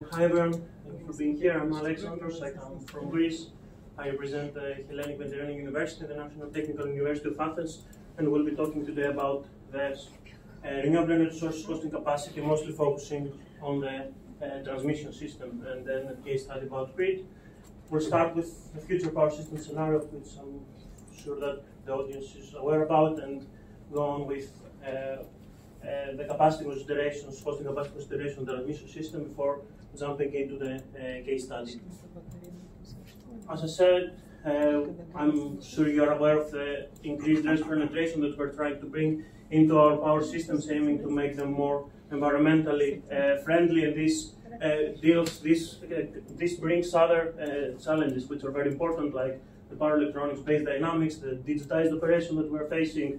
Hi everyone, thank you for being here. I'm Alexandros, I come from Greece. I represent the Hellenic University, the National Technical University of Athens, and we'll be talking today about the renewable energy sources hosting capacity, mostly focusing on the transmission system, and then a case study about Crete. We'll start with the future power system scenario, which I'm sure that the audience is aware about, and go on with the capacity considerations, hosting capacity consideration of the transmission system before jumping into the case study. As I said, I'm sure you are aware of the increased RES penetration that we're trying to bring into our power systems, aiming to make them more environmentally friendly, and this brings other challenges which are very important, like the power electronics based dynamics, the digitized operation that we're facing,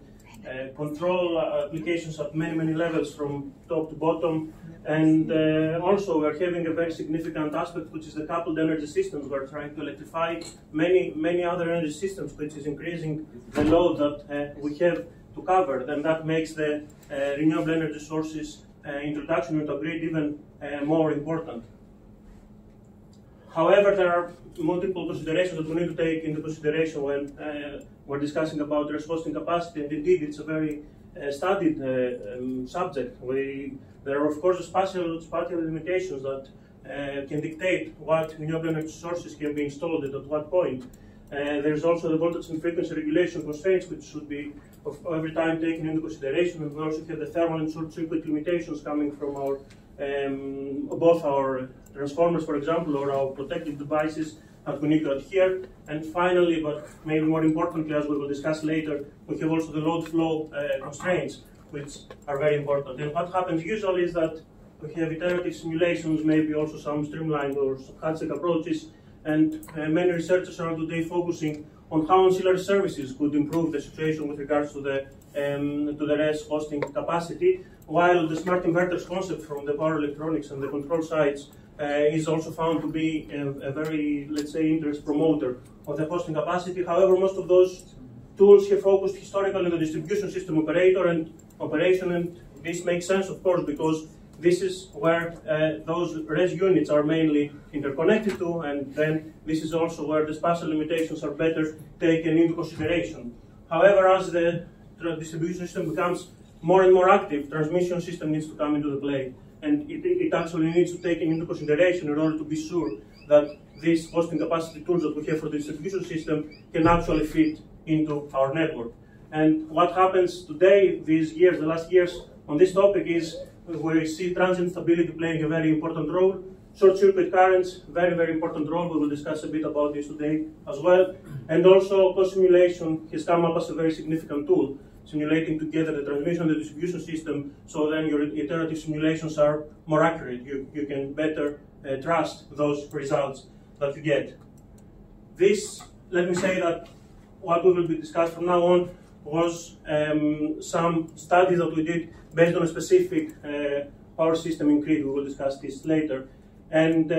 control applications at many levels from top to bottom, and also we're having a very significant aspect, which is the coupled energy systems. We're trying to electrify many other energy systems, which is increasing the load that we have to cover, and that makes the renewable energy sources introduction into grid even more important. However, there are multiple considerations that we need to take into consideration when we're discussing about RES hosting capacity, and indeed it's a very studied subject. There are of course spatial limitations that can dictate what renewable energy sources can be installed at what point. There's also the voltage and frequency regulation constraints, which should be every time taken into consideration, and we also have the thermal and short circuit limitations coming from our both our transformers, for example, or our protective devices that we need to adhere. And finally, but maybe more importantly, as we will discuss later, we have also the load flow constraints, which are very important. And what happens usually is that we have iterative simulations, maybe also some streamlined or stochastic approaches, and many researchers are today focusing on how ancillary services could improve the situation with regards to the RES hosting capacity, while the smart inverters concept from the power electronics and the control sides is also found to be a very, let's say, interest promoter of the hosting capacity. However, most of those tools have focused historically on the distribution system operator and operation, and this makes sense, of course, because this is where those RES units are mainly interconnected to, and then this is also where the spatial limitations are better taken into consideration. However, as the distribution system becomes more and more active, transmission system needs to come into the play, and it actually needs to take into consideration in order to be sure that these hosting capacity tools that we have for the distribution system can actually fit into our network. And what happens today, these years, the last years on this topic, is we see transient stability playing a very important role. Short circuit currents, very important role. We will discuss a bit about this today as well. And also, co-simulation has come up as a very significant tool, simulating together the transmission and the distribution system, so then your iterative simulations are more accurate. You can better trust those results that you get. This, let me say that what we will be discussed from now on was some studies that we did based on a specific power system in Crete. We will discuss this later. And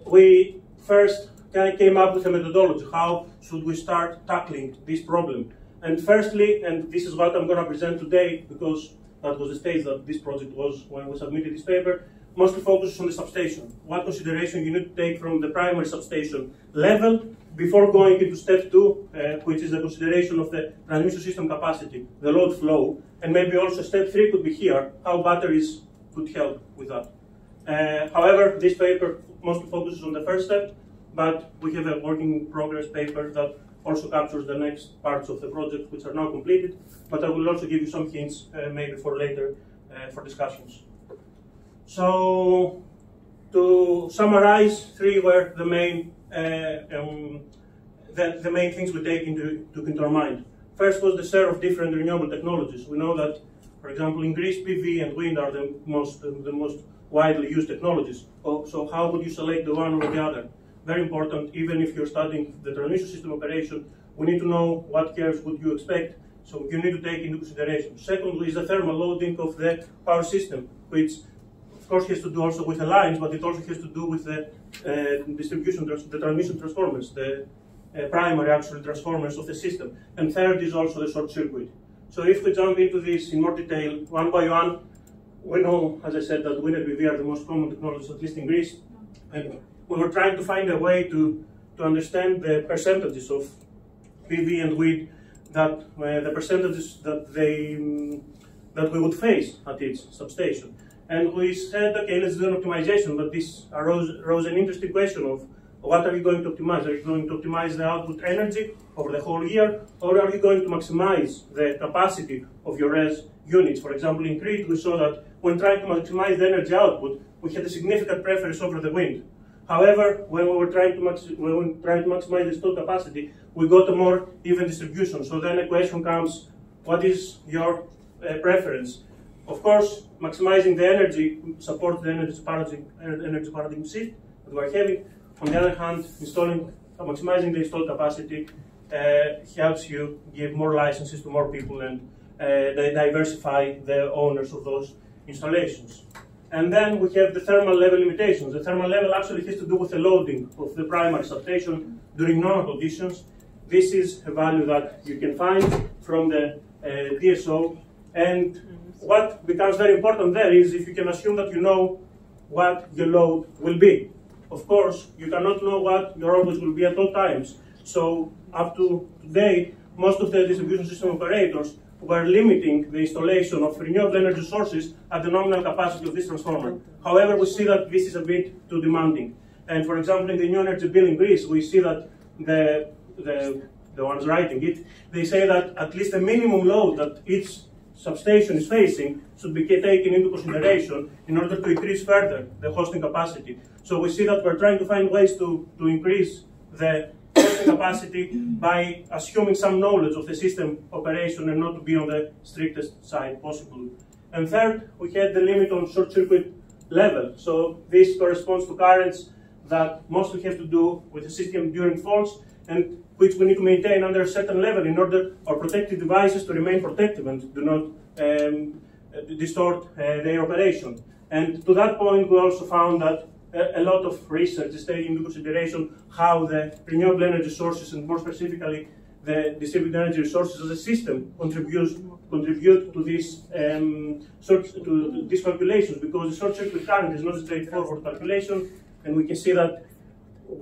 we first came up with a methodology. How should we start tackling this problem? And firstly, and this is what I'm going to present today, because that was the stage that this project was when we submitted this paper, mostly focuses on the substation. What consideration you need to take from the primary substation level before going into step 2, which is the consideration of the transmission system capacity, the load flow, and maybe also step 3 could be here, how batteries could help with that. However, this paper mostly focuses on the first step, but we have a working progress paper that also captures the next parts of the project, which are now completed, but I will also give you some hints maybe for later for discussions. So, to summarize, 3 were the main things we take into our mind. First was the share of different renewable technologies. We know that, for example, in Greece, PV and wind are the most widely used technologies. So how would you select the one or the other? Very important, even if you're studying the transmission system operation, we need to know what curves would you expect, so you need to take into consideration. Secondly is the thermal loading of the power system, which of course has to do also with the lines, but it also has to do with the distribution, the transmission transformers, the primary actual transformers of the system. And third is also the short circuit. So if we jump into this in more detail, one by one, we know, as I said, that wind and PV are the most common technologies, at least in Greece. And we were trying to find a way to understand the percentages of PV and wind, that the percentages that we would face at each substation. And we said, okay, let's do an optimization, but this arose an interesting question of what are you going to optimize? Are you going to optimize the output energy over the whole year, or are you going to maximize the capacity of your RES units? For example, in Crete, we saw that when trying to maximize the energy output, we had a significant preference over the wind. However, when we were trying to maximize the installed capacity, we got a more even distribution. So then a question comes, what is your preference? Of course, maximizing the energy supports the energy paradigm shift that we're having. On the other hand, maximizing the installed capacity helps you give more licenses to more people and they diversify the owners of those installations. And then we have the thermal level limitations. The thermal level actually has to do with the loading of the primary substation during normal conditions. This is a value that you can find from the DSO. And what becomes very important there is if you can assume that you know what your load will be. Of course, you cannot know what your output will be at all times. So up to today, most of the distribution system operators were limiting the installation of renewable energy sources at the nominal capacity of this transformer. However, we see that this is a bit too demanding. And for example, in the new energy bill in Greece, we see that the ones writing it, they say that at least the minimum load that each substation is facing should be taken into consideration in order to increase further the hosting capacity. So we see that we're trying to find ways to increase the hosting capacity by assuming some knowledge of the system operation and not to be on the strictest side possible. And third, we had the limit on short circuit level. So this corresponds to currents that mostly have to do with the system during faults and which we need to maintain under a certain level in order our protective devices to remain protective and do not distort their operation. And to that point, we also found that a lot of research is taking into consideration how the renewable energy sources and more specifically the distributed energy resources as a system contribute to these calculations, because the short circuit current is not a straightforward calculation, and we can see that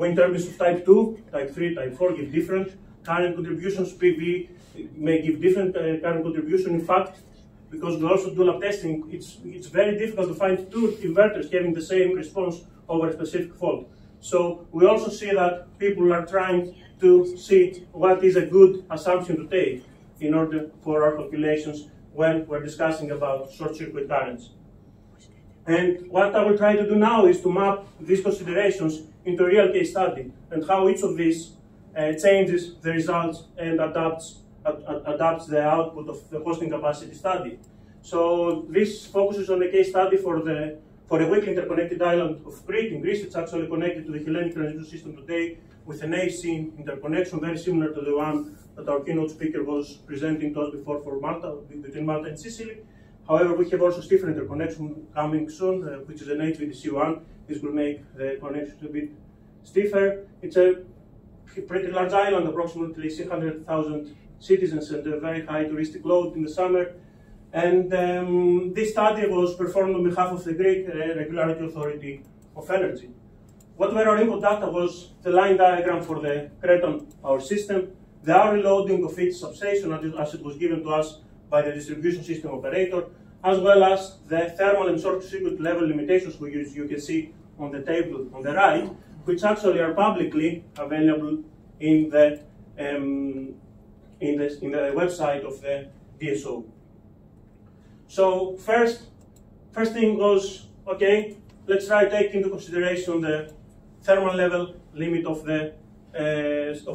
in terms of type 2, type 3, type 4 give different current contributions. PV may give different current contribution. In fact, because we also do lab testing, it's very difficult to find two inverters having the same response over a specific fault. So we also see that people are trying to see what is a good assumption to take in order for our calculations when we're discussing about short circuit currents. And what I will try to do now is to map these considerations into a real case study and how each of these changes the results and adapts the output of the hosting capacity study. So this focuses on a case study for a weakly interconnected island of Crete in Greece. It's actually connected to the Hellenic transition system today with an AC interconnection very similar to the one that our keynote speaker was presenting to us before for Malta, between Malta and Sicily. However, we have also stiffer interconnection coming soon, which is an HVDC1. This will make the connection a bit stiffer. It's a pretty large island, approximately 600,000 citizens and a very high touristic load in the summer. And this study was performed on behalf of the Greek Regulatory Authority of Energy. What were our input data was the line diagram for the Cretan power system, the hourly loading of each substation as it was given to us by the distribution system operator, as well as the thermal and short circuit level limitations, which you can see on the table on the right, which actually are publicly available in the website of the DSO. So first thing was, okay, let's try to take into consideration the thermal level limit of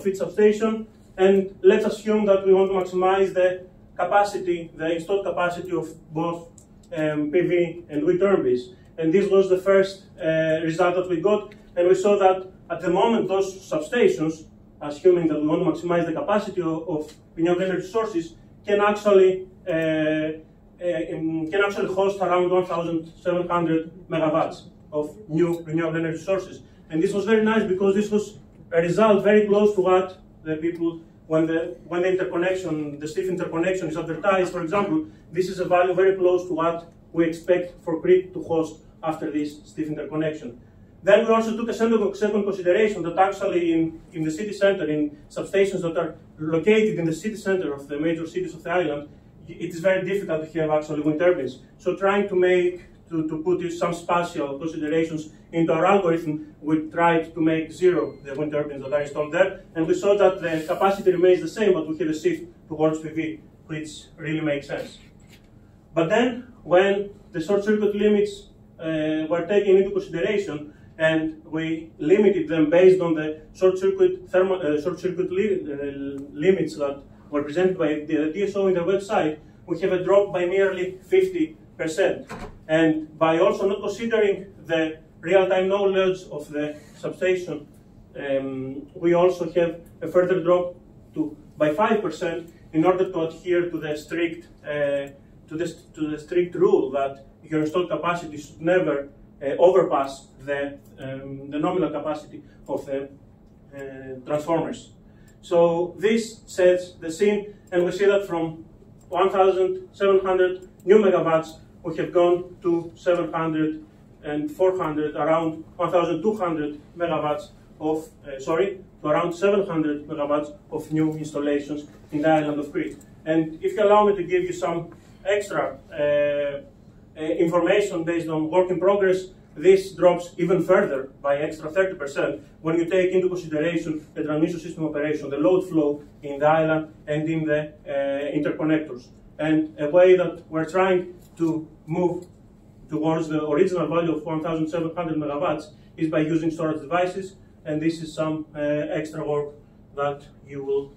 each substation, and let's assume that we want to maximize the capacity, the installed capacity of both PV and wind turbines. And this was the first result that we got, and we saw that at the moment those substations, assuming that we want to maximize the capacity of renewable energy sources, can actually host around 1,700 megawatts of new renewable energy sources. And this was very nice because this was a result very close to what the people, when the interconnection, the stiff interconnection is advertised, for example, this is a value very close to what we expect for Crete to host after this stiff interconnection. Then we also took a second consideration that actually in the city center, in substations that are located in the city center of the major cities of the island, it is very difficult to have actually wind turbines. So trying to put some spatial considerations into our algorithm, we tried to make zero the wind turbines that are installed there, and we saw that the capacity remains the same, but we have a shift towards PV, which really makes sense. But then, when the short-circuit limits were taken into consideration, and we limited them based on the short-circuit limits that were presented by the DSO in their website, we have a drop by nearly 50%. And by also not considering the real-time knowledge of the substation, we also have a further drop by 5% in order to adhere to the strict rule that your installed capacity should never overpass the nominal capacity of the transformers. So this sets the scene, and we see that from 1,700 new megawatts, we have gone to 700 and 400, around 1,200 megawatts of, to around 700 megawatts of new installations in the island of Crete. And if you allow me to give you some extra information based on work in progress, this drops even further by extra 30% when you take into consideration the transmission system operation, the load flow in the island and in the interconnectors. And a way that we're trying to move towards the original value of 1,700 megawatts is by using storage devices, and this is some extra work that you will,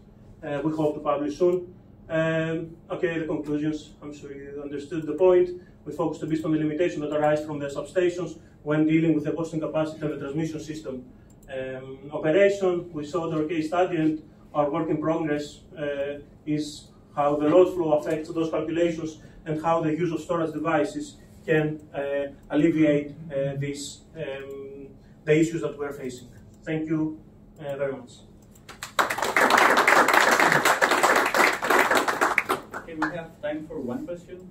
we hope to publish soon. Okay, the conclusions, I'm sure you understood the point. We focused a bit on the limitations that arise from the substations when dealing with the hosting capacity and the transmission system operation. We saw the case study, and our work in progress is how the load flow affects those calculations and how the use of storage devices can alleviate the issues that we're facing. Thank you very much. Okay, we have time for one question.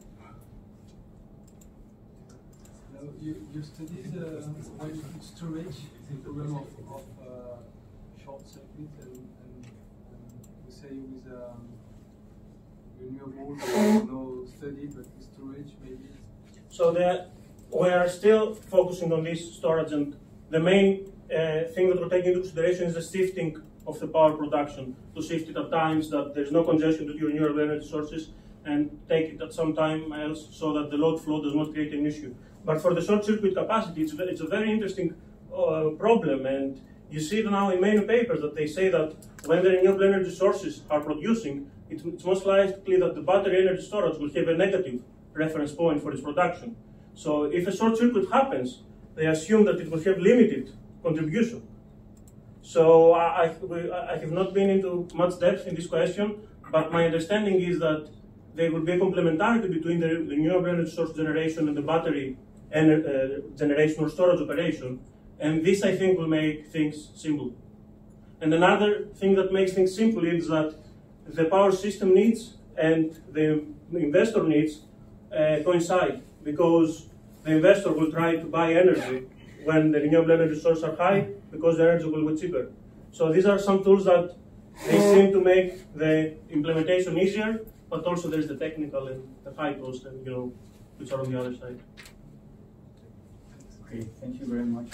You studied when you put storage in the problem of short circuit, and you say with renewable, no study, but with storage maybe. So we are still focusing on this storage, and the main thing that we're taking into consideration is the shifting of the power production, to shift it at times that there's no congestion to your renewable energy sources, and take it at some time else so that the load flow does not create an issue. But for the short circuit capacity, it's a very interesting problem, and you see it now in many papers that they say that when the renewable energy sources are producing, it's most likely that the battery energy storage will have a negative reference point for its production. So if a short circuit happens, they assume that it will have limited contribution. So I have not been into much depth in this question, but my understanding is that there will be a complementarity between the renewable energy source generation and the battery generation or storage operation, and this I think will make things simple. And another thing that makes things simple is that the power system needs and the investor needs coincide, because the investor will try to buy energy when the renewable energy sources are high, because the energy will be cheaper. So these are some tools that they seem to make the implementation easier, but also there's the technical and the high cost, and which are on the other side. Okay, thank you very much.